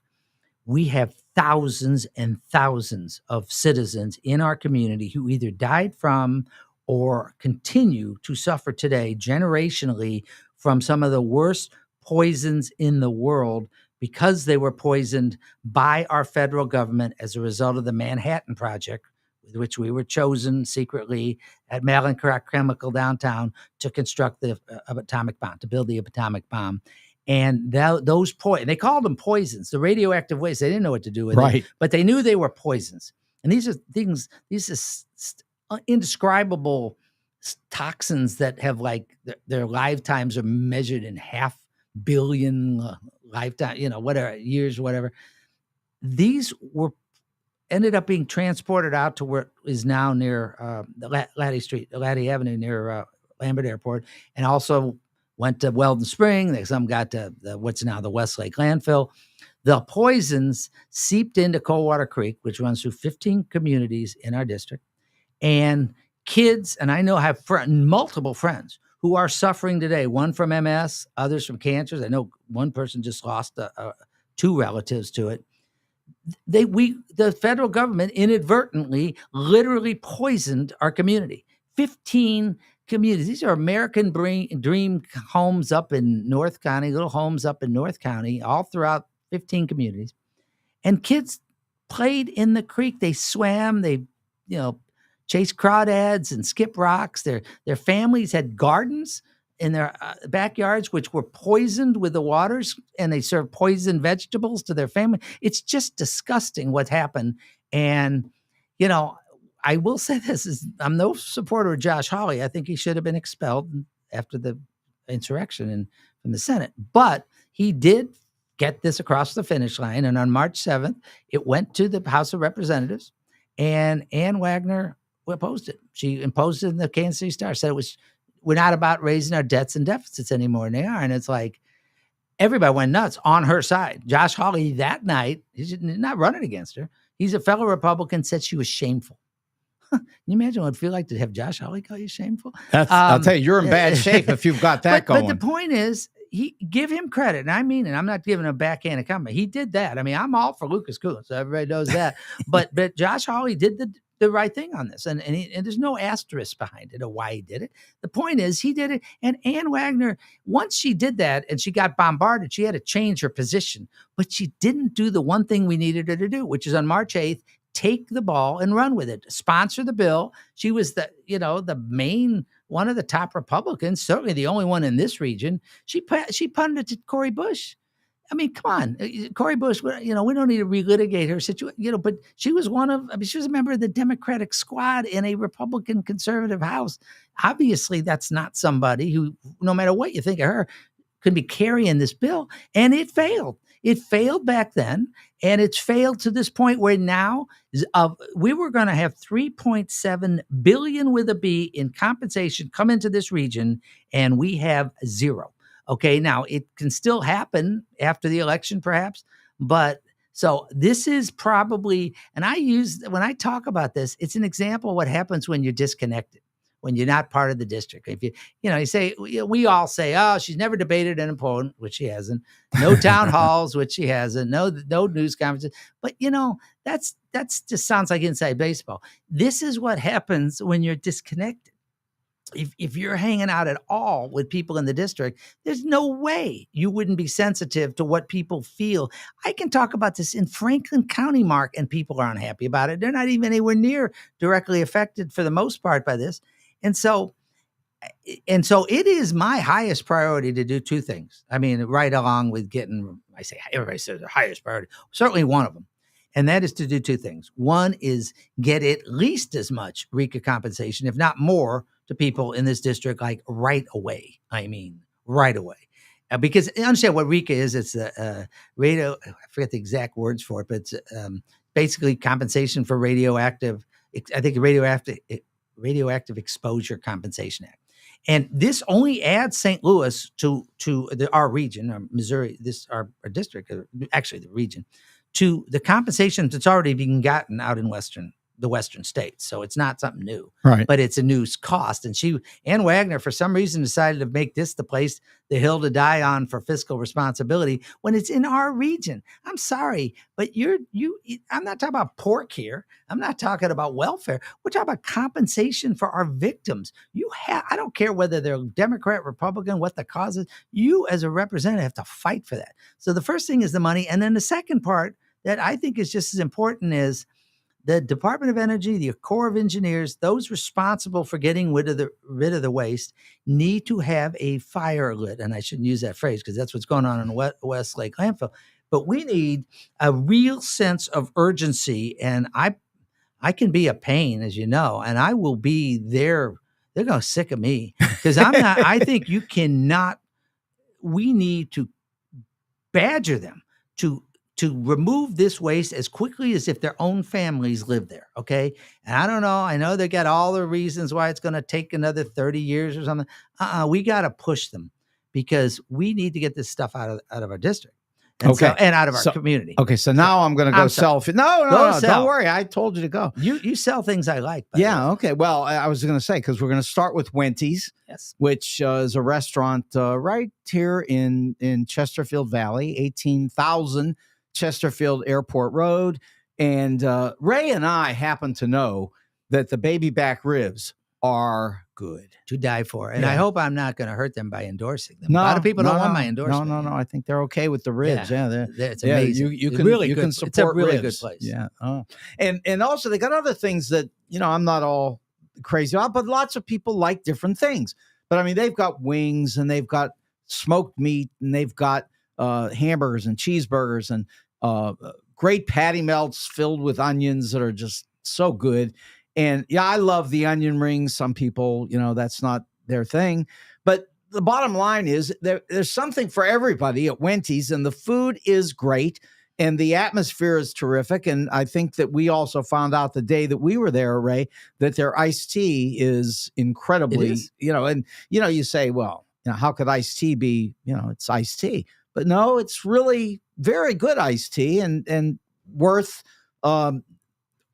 we have thousands and thousands of citizens in our community who either died from or continue to suffer today generationally from some of the worst poisons in the world, because they were poisoned by our federal government as a result of the Manhattan Project, with which we were chosen secretly at Mallinckrodt Chemical downtown to construct the atomic bomb, to build the atomic bomb. And they called them poisons, the radioactive waste. They didn't know what to do with it, but they knew they were poisons. And these are indescribable toxins that have, like, their lifetimes are measured in 500 million lifetime, whatever, years, whatever. These ended up being transported out to where is now near Laddie Avenue near Lambert Airport, and also went to Weldon Spring. Some got to what's now the Westlake landfill. The poisons seeped into Coldwater Creek, which runs through 15 communities in our district, and kids, and I know have multiple friends who are suffering today, one from MS, others from cancers. I know one person just lost 2 relatives to it. The federal government inadvertently literally poisoned our community. 15 communities. These are American dream homes up in North County, little homes up in North County, all throughout 15 communities. And kids played in the creek. They swam, they, chase crawdads and skip rocks. Their families had gardens in their backyards, which were poisoned with the waters, and they served poisoned vegetables to their family. It's just disgusting what happened. And, I will say this, I'm no supporter of Josh Hawley. I think he should have been expelled after the insurrection from the Senate. But he did get this across the finish line. And on March 7th, it went to the House of Representatives, and Ann Wagner opposed it. She imposed it in the Kansas City Star, said we're not about raising our debts and deficits anymore. And they are. And it's like, everybody went nuts on her side. Josh Hawley that night, he's not running against her. He's a fellow Republican, said she was shameful. Can you imagine what it'd feel like to have Josh Hawley call you shameful? I'll tell you, you're in bad shape if you've got that But going. the point is, give him credit, and I mean it. I'm not giving a backhanded comment. He did that. I mean, I'm all for Lucas Coolidge, so everybody knows that. but Josh Hawley did the right thing on this, and there's no asterisk behind it or why he did it. The point is, he did it, and Ann Wagner, once she did that and she got bombarded, she had to change her position, but she didn't do the one thing we needed her to do, which is on March 8th, take the ball and run with it, sponsor the bill. She was the main one of the top Republicans, certainly the only one in this region. She punted to Cori Bush. I mean, come on, Cori Bush. We don't need to relitigate her situation. But she was she was a member of the Democratic squad in a Republican conservative House. Obviously, that's not somebody who, no matter what you think of her, could be carrying this bill. And it failed. It failed back then, and it's failed to this point where now we were going to have $3.7 billion with a B in compensation come into this region, and we have zero. Okay, now it can still happen after the election, perhaps, but so this is probably, and when I talk about this, it's an example of what happens when you're disconnected, when you're not part of the district. If you say, we all say, oh, she's never debated an opponent, which she hasn't, no town halls, which she hasn't, no news conferences, but that's just sounds like inside baseball. This is what happens when you're disconnected. If you're hanging out at all with people in the district, there's no way you wouldn't be sensitive to what people feel. I can talk about this in Franklin County, Mark, and people are unhappy about it. They're not even anywhere near directly affected for the most part by this. And so it is my highest priority to do two things. I mean, right along with everybody says the highest priority, certainly one of them. And that is to do two things. One is get at least as much RECA compensation, if not more, to people in this district, like right away. I mean, right away. Because understand what RECA is. It's a radio, I forget the exact words for it, but it's basically compensation for radioactive Exposure Compensation Act. And this only adds St. Louis to our region, our Missouri, our district, actually the region, to the compensation that's already being gotten out in the Western states. So it's not something new, right? But it's a new cost. And Ann Wagner, for some reason, decided to make this the hill to die on for fiscal responsibility when it's in our region. I'm sorry, but I'm not talking about pork here. I'm not talking about welfare. We're talking about compensation for our victims. I don't care whether they're Democrat, Republican, what the cause is. You as a representative have to fight for that. So the first thing is the money. And then the second part that I think is just as important is the Department of Energy, the Corps of Engineers, those responsible for getting rid of the waste need to have a fire lit. And I shouldn't use that phrase because that's what's going on in Westlake landfill. But we need a real sense of urgency. And I can be a pain, as you know, and I will be there. They're going to sick of me because I'm not. I think you cannot. We need to badger them to remove this waste as quickly as if their own families live there, okay? And I don't know. I know they got all the reasons why it's going to take another 30 years or something. We got to push them because we need to get this stuff out of our district. And okay. And out of our community. Okay, so now I'm going to go sell. No, don't worry. I told you to go. You sell things I like. Yeah, okay. Well, I was going to say, because we're going to start with Wenty's, yes, which is a restaurant right here in Chesterfield Valley, 18,000 Chesterfield Airport Road. And Ray and I happen to know that the baby back ribs are good to die for. And I hope I'm not going to hurt them by endorsing them. A lot of people don't want my endorsement. No. I think they're okay with the ribs. Yeah, it's amazing. You can support It's a really ribs. good place. Yeah. Oh. And also they got other things that, I'm not all crazy about, but lots of people like different things. But I mean, they've got wings and they've got smoked meat and they've got hamburgers and cheeseburgers and great patty melts filled with onions that are just so good. And yeah, I love the onion rings. Some people, that's not their thing. But the bottom line is there's something for everybody at Wenty's, and the food is great and the atmosphere is terrific. And I think that we also found out the day that we were there, Ray, that their iced tea is incredibly, you say, well, how could iced tea be, it's iced tea. But no, it's really very good iced tea and worth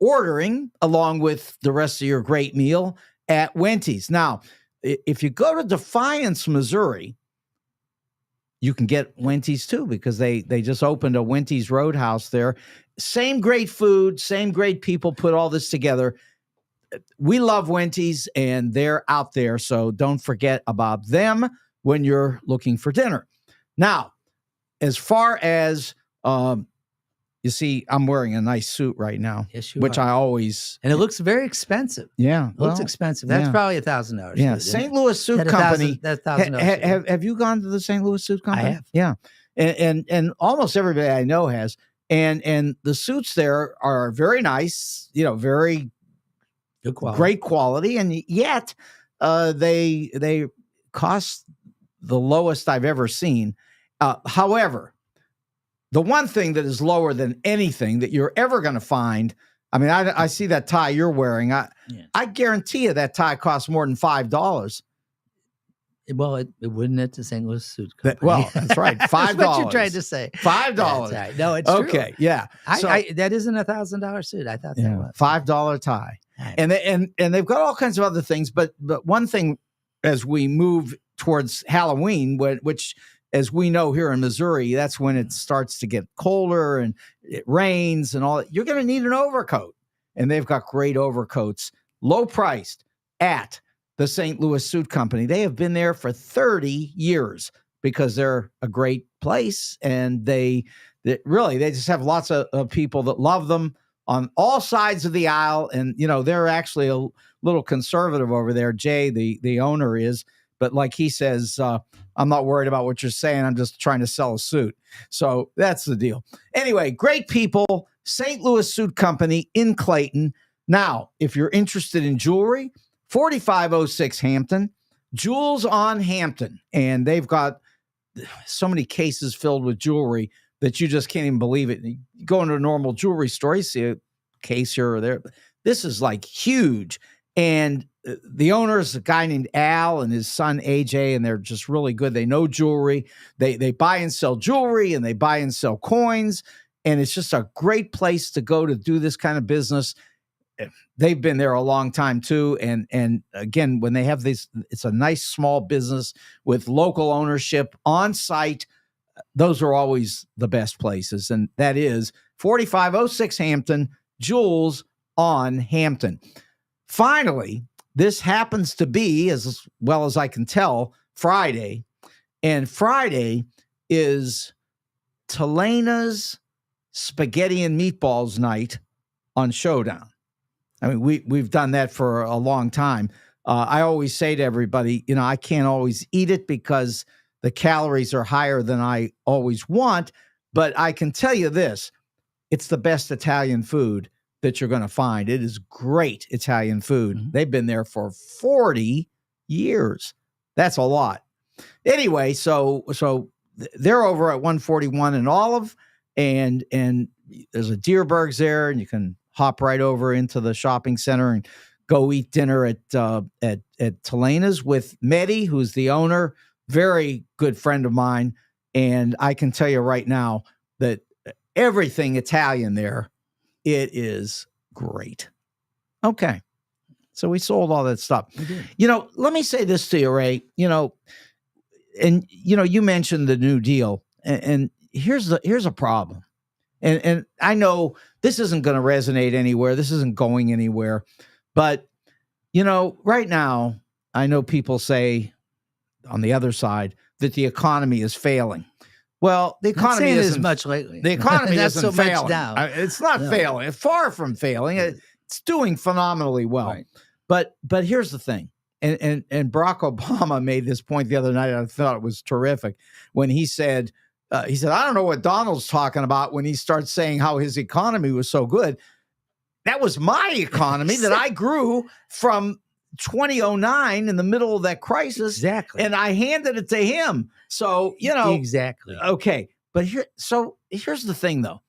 ordering along with the rest of your great meal at Wendy's. Now, if you go to Defiance, Missouri, you can get Wendy's too, because they just opened a Wendy's Roadhouse there. Same great food, same great people put all this together. We love Wendy's, and they're out there, so don't forget about them when you're looking for dinner. Now, as far as you see, I'm wearing a nice suit right now, Yes, you which are. I always. And it looks very expensive. Yeah, It looks expensive. That's probably $1,000. Yeah, St. Louis Suit Company. That's $1,000. Have you gone to the St. Louis Suit Company? I have. Yeah, and almost everybody I know has. And the suits there are very nice. Very Good quality. great quality, and yet they cost the lowest I've ever seen. However, the one thing that is lower than anything that you're ever going to find, I mean, I see that tie you're wearing. I guarantee you that tie costs more than $5. Well, it wouldn't at the St. Louis Suit Company. Well, that's right. $5. That's what you're trying to say. $5. That's right. No, it's true. Okay, yeah. That isn't $1,000 suit. I thought that was $5 tie, Right. and they've got all kinds of other things. But one thing, as we move towards Halloween, which, as we know here in Missouri, that's when it starts to get colder and it rains and all that. You're going to need an overcoat, and they've got great overcoats, low priced at the St. Louis Suit Company. They have been there for 30 years because they're a great place, and they just have lots of people that love them on all sides of the aisle. And, they're actually a little conservative over there. Jay, the owner, is, but like he says, I'm not worried about what you're saying. I'm just trying to sell a suit. So that's the deal. Anyway, great people, St. Louis Suit Company in Clayton. Now, if you're interested in jewelry, 4506 Hampton, Jewels on Hampton. And they've got so many cases filled with jewelry that you just can't even believe it. You go into a normal jewelry store, you see a case here or there. This is like huge. And the owner is a guy named Al and his son AJ, and they're just really good. They know jewelry. They buy and sell jewelry, and they buy and sell coins. And it's just a great place to go to do this kind of business. They've been there a long time too. And again, when they have this, it's a nice small business with local ownership on site. Those are always the best places. And that is 4506 Hampton, Jewels on Hampton. Finally, this happens to be, as well as I can tell, Friday. And Friday is Telena's Spaghetti and Meatballs night on Showdown. I mean, we've done that for a long time. I always say to everybody, I can't always eat it because the calories are higher than I always want. But I can tell you this, it's the best Italian food that you're going to find. It is great Italian food. Mm-hmm. They've been there for 40 years. That's a lot. Anyway, so they're over at 141 in Olive, and there's a Deerberg's there, and you can hop right over into the shopping center and go eat dinner at Telena's with Mehdi, who's the owner, very good friend of mine. And I can tell you right now that everything Italian there, it is great. Okay. So we sold all that stuff. Let me say this to you, Ray, and you mentioned the New Deal, and here's a problem. And I know this isn't going to resonate anywhere. This isn't going anywhere. But, right now, I know people say on the other side that the economy is failing. Well, the economy isn't as much lately. The economy That's isn't so failing. much down. It's not failing. It's far from failing. It's doing phenomenally well. Right. But here's the thing. And Barack Obama made this point the other night. I thought it was terrific when he said, I don't know what Donald's talking about when he starts saying how his economy was so good. That was my economy that I grew from 2009 in the middle of that crisis. Exactly. And I handed it to him. So, Exactly. Okay. But here's the thing, though.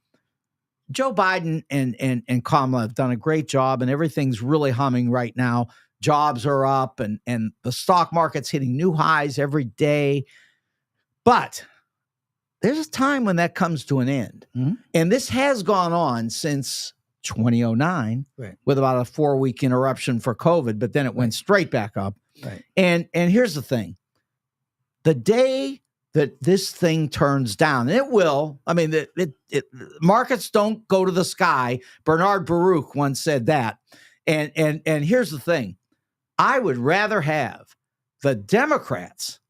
Joe Biden and Kamala have done a great job, and everything's really humming right now. Jobs are up, and the stock market's hitting new highs every day. But there's a time when that comes to an end. Mm-hmm. And this has gone on since 2009 Right. with about a 4-week interruption for COVID, but then it went straight back up. Right. And here's the thing. The day that this thing turns down, and it will, I mean, markets don't go to the sky. Bernard Baruch once said that. And here's the thing. I would rather have the Democrats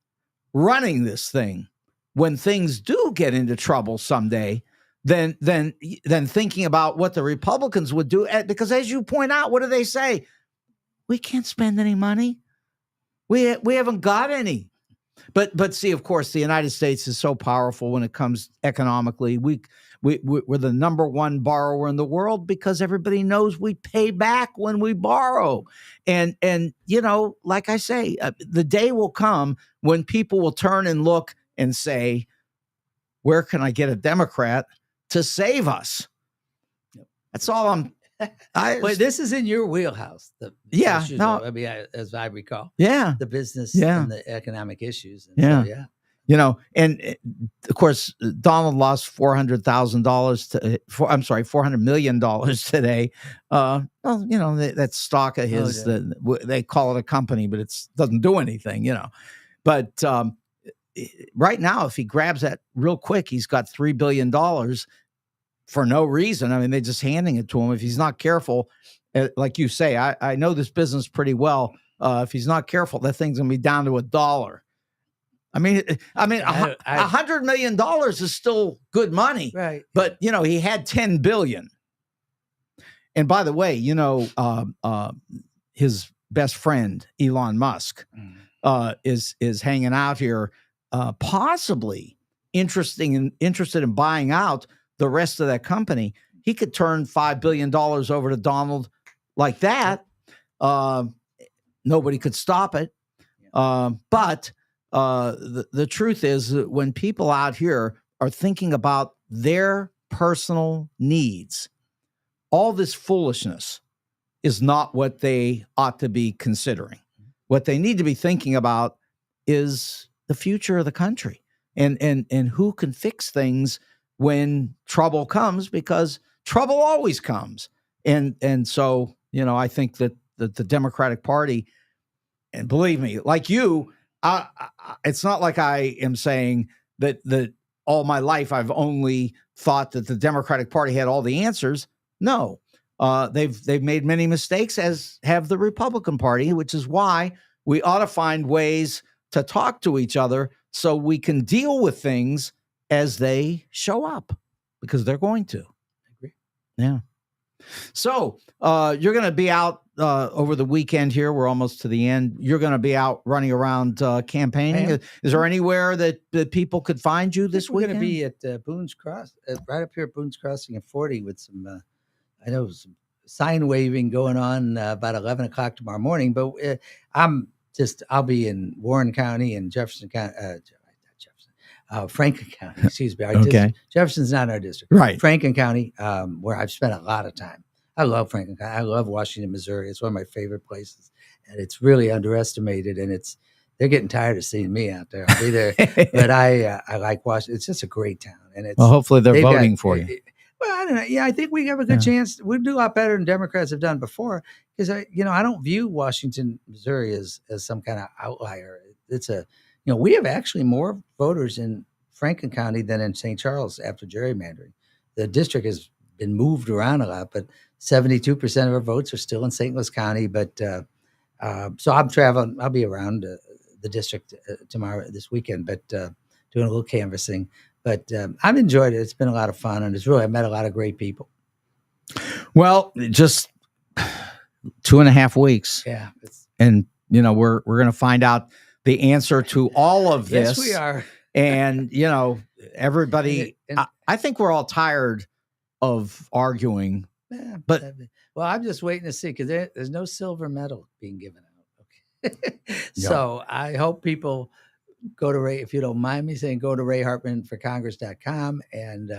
running this thing when things do get into trouble someday than thinking about what the Republicans would do. Because as you point out, what do they say? We can't spend any money. We haven't got any. But see, of course, the United States is so powerful when it comes economically. We're the number one borrower in the world because everybody knows we pay back when we borrow. And like I say, the day will come when people will turn and look and say, where can I get a Democrat to save us? That's all But this is in your wheelhouse. Issues, I mean, as I recall. Yeah. The business and the economic issues. And yeah. So, and of course, Donald lost $400 million today. That stock of his, they call it a company, but it doesn't do anything, But right now, if he grabs that real quick, he's got $3 billion for no reason. I mean, they're just handing it to him. If he's not careful, like you say, I know this business pretty well. If he's not careful, that thing's going to be down to $1. I mean, $100 million is still good money, right? But he had 10 billion. And by the way, his best friend Elon Musk is hanging out here, possibly interested in buying out the rest of that company. He could turn $5 billion over to Donald like that. Nobody could stop it. But the truth is that when people out here are thinking about their personal needs, all this foolishness is not what they ought to be considering. What they need to be thinking about is the future of the country and who can fix things when trouble comes, because trouble always comes. And so, I think that the Democratic Party, and believe me, like you, it's not like I am saying that all my life I've only thought that the Democratic Party had all the answers. No, they've made many mistakes, as have the Republican Party, which is why we ought to find ways to talk to each other so we can deal with things as they show up, because they're going to. I agree. Yeah. So you're going to be out over the weekend here. We're almost to the end. You're going to be out running around campaigning. Is there anywhere that people could find you this weekend? We're going to be at Boone's Cross, right up here at Boone's Crossing at 40 with some, some sign waving going on about 11 o'clock tomorrow morning. But I'll be in Warren County and Jefferson County, Franklin County, excuse me. Okay. Jefferson's not our district. Right. Franklin County, where I've spent a lot of time. I love Franklin County. I love Washington, Missouri. It's one of my favorite places, and it's really underestimated. And they're getting tired of seeing me out there. I'll be there, but I like Washington. It's just a great town, and hopefully they're voting for you. Well, I don't know. Yeah, I think we have a good chance. We'll do a lot better than Democrats have done before, because I don't view Washington, Missouri as some kind of outlier. It's we have actually more voters in Franklin County than in St. Charles after gerrymandering. The district has been moved around a lot, but 72% of our votes are still in St. Louis County. But so I'm traveling. I'll be around the district this weekend, but doing a little canvassing. But I've enjoyed it. It's been a lot of fun, and I met a lot of great people. Well, just 2.5 weeks. Yeah. And, we're going to find out the answer to all of this. Yes, we are. And, everybody, I think we're all tired of arguing. Yeah, but I'm just waiting to see, because there's no silver medal being given out. Okay. So I hope people go to Ray, if you don't mind me saying, go to RayHartmanForCongress.com and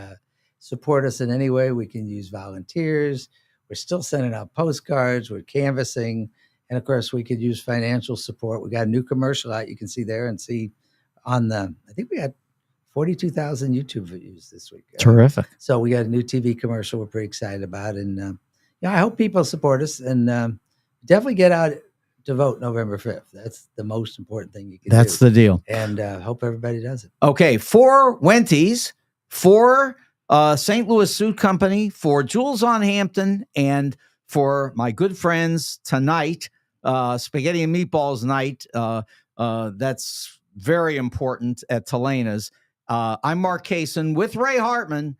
support us in any way. We can use volunteers. We're still sending out postcards. We're canvassing. And of course, we could use financial support. We got a new commercial out. You can see there and see I think we had 42,000 YouTube views this week. Terrific. So we got a new TV commercial we're pretty excited about. And Yeah, I hope people support us and definitely get out to vote November 5th. That's the most important thing you can That's do. the deal. And hope everybody does it. Okay, for Wenty's, for St. Louis Suit Company, for Jules on Hampton, and for my good friends tonight, Spaghetti and Meatballs night. That's very important at Telena's. I'm Mark Kaysen with Ray Hartman.